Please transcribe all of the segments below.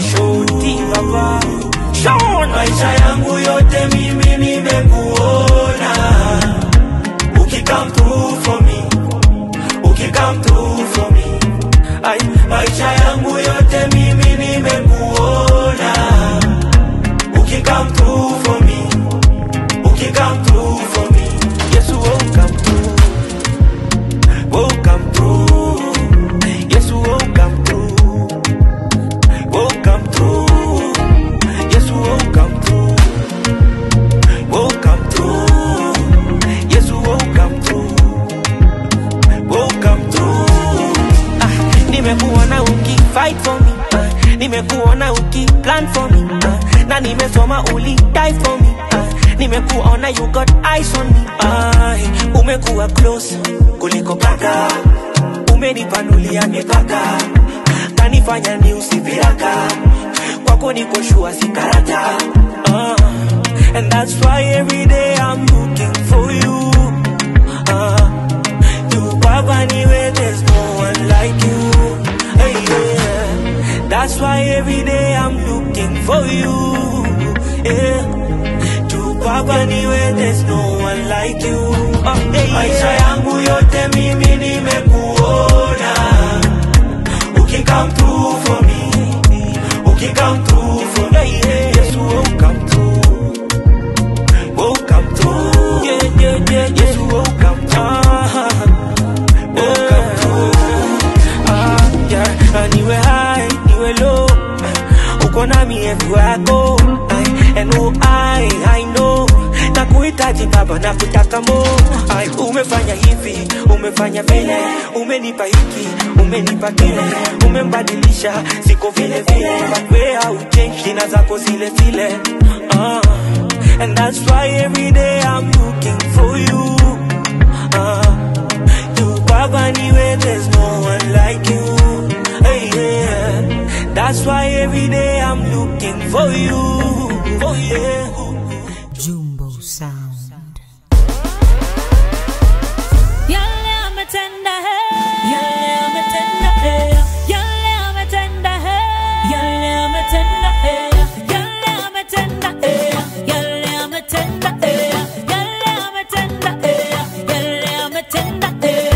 Shoti baba Sean. Maisha yangu yote mimi nimekuona, ukikam through for me, ukikam through for me. Ay, maisha yangu yote mimi nimekuona, ukikam through for me, ukikam through for me. Yes, you won't come through. Won't come through. Yes, you won't come through. Won't come through. Yes, you won't come through. Won't come through. Yes, you won't come through. Won't come through. Nimekuona uki-fight for me. Nimekuona uki-plan for me. Na nimesoma uli-die for me. Nimekuona you got eyes on me. Umekuwa close kuliko paka, umenipanulia mipaka, kanifanya ni usiviraka, kwako niko shua sikarata. And that's why every day I'm looking for you. You baba niwe, there's no one like you. Hey, yeah. That's why every day I'm looking for you. Yeah. Baba niwe, there's no one like you. Hey, maisha yangu yote mimi nimekuona, ukikam through for me, ukikam through for me. Yes, you won't come through. Won't come through. Yeah, yeah, yeah. Yes, you won't come through. Won't come through. Yeah. Niwe high, niwe low, uko nami everywhere I go. And oh, I know nakuhitaji baba, nakutaka mo. Umefanya hivi, umefanya vile, umenipa hiki, umenipa kile, umembadilisha siko vile vile, but we how change jina zako zile zile. And that's why every day I'm looking for you. You baba niwe, there's no one like you. Hey, yeah. That's why every day I'm looking for you. Oh yeah. Jumbo Sound. Yale ametenda hey, yale ametenda hey, yale ametenda hey, yale ametenda hey, yale ametenda hey, yale ametenda hey, yale ametenda hey, yale ametenda hey.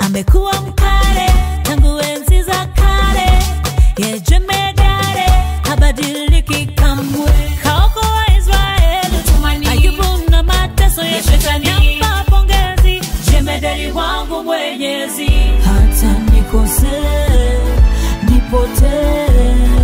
Amekuwa mkale tangu enzi za kale, ye jemedare habadiliki kamwe. Wangu mwenyezi hata nikose nipotee